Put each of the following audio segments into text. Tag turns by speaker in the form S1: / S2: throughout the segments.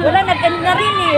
S1: Wala, nag-ano na rin eh.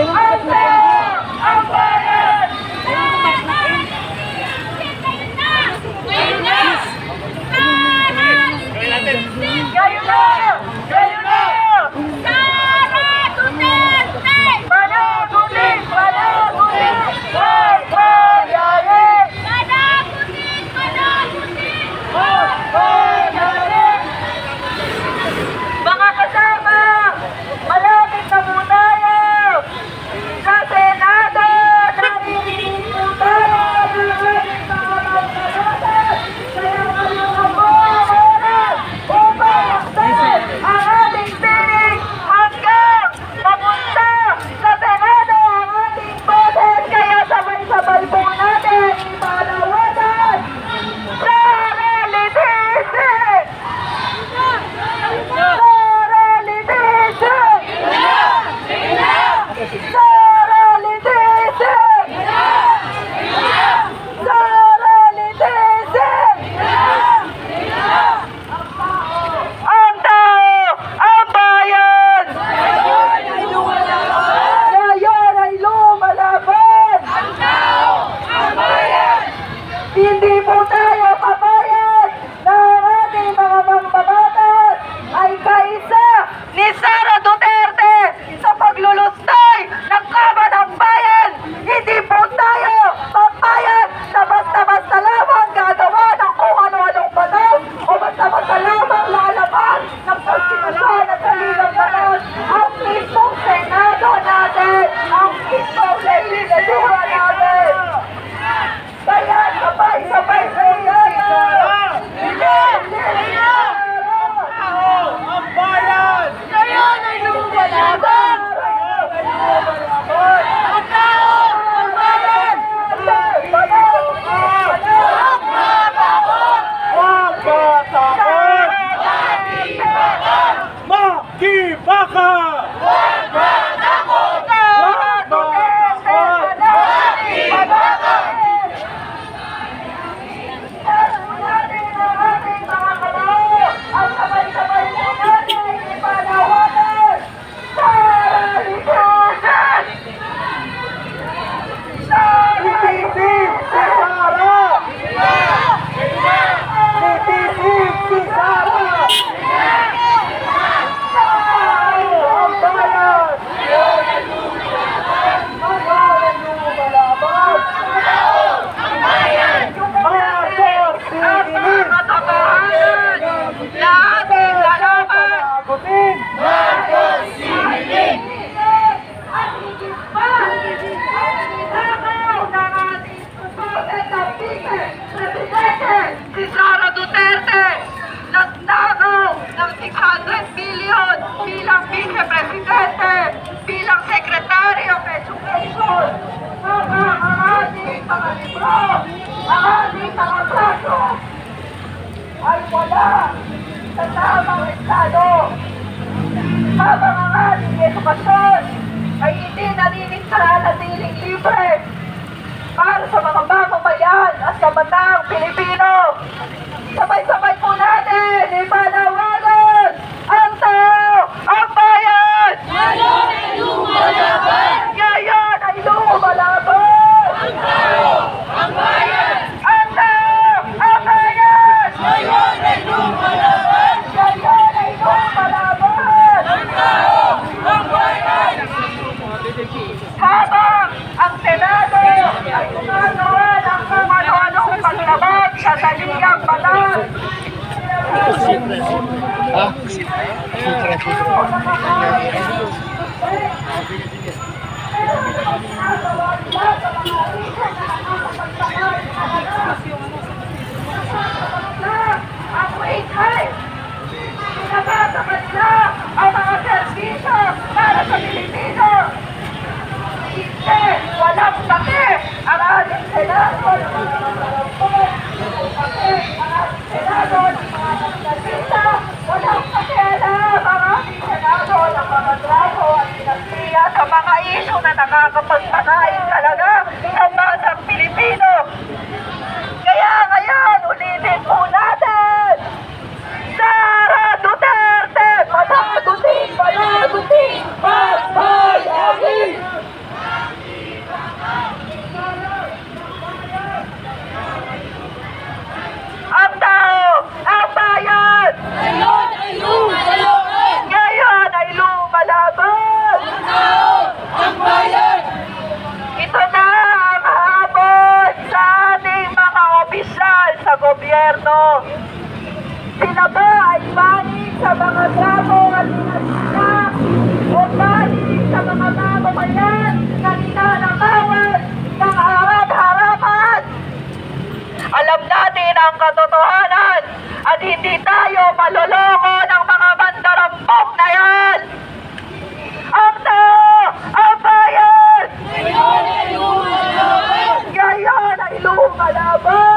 S2: ay wala sa tamang estado. Habang ang ating edukasyon ay hindi naniniling libre para sa mga mamamayan at kabataang Pilipino. Sabay-sabay po natin ipanawagan ang tao, ang bayan!
S3: Ngayon ay lumalaban!
S2: Ngayon ay lumalaban!
S3: Ang tao, ang bayan!
S2: Ang tao, ang bayan!
S3: Ngayon ay lumalaban!
S2: Ngayon ay lumalaban!
S3: Ang tao, ang bayan!
S2: Habang ang Senado ay gumagawa ng kung ano-anong paglabag sa sandalikang batas. Ang weekhay, pinagatapat na ang mga serbisyo para sa Pilipino. Hindi, walang pake ang ating Senado ng mga nangangapot. Pake ang ating Senado ng mga nangangapita. Walang pakialam ang ating Senado ng mga trapo at dinastia sa mga isyu na nakakapagpakain talaga sa masang Pilipino. Kaya ngayon, ulitin po natin! Sara Duterte! Panagutin! Panagutin! Pagpayagin! Ang tao! Ang bayan!
S3: Ngayon ay lumalaban!
S2: Ngayon ay lumalaban!
S3: Ang tao! Ang bayan!
S2: Ito na ang habon sa ating mga opisyal sa gobyerno. Sila ba ay panig sa mga trapo at dinasya o panig sa mga mamamayan na ninanakawan ng harap-harapan? Alam natin ang katotohanan at hindi tayo maloloko ng mga bandarampok na yan. Ang tao! Ang bayan!
S3: Ngayon ay lumalaban!
S2: Ngayon ay lumalaban!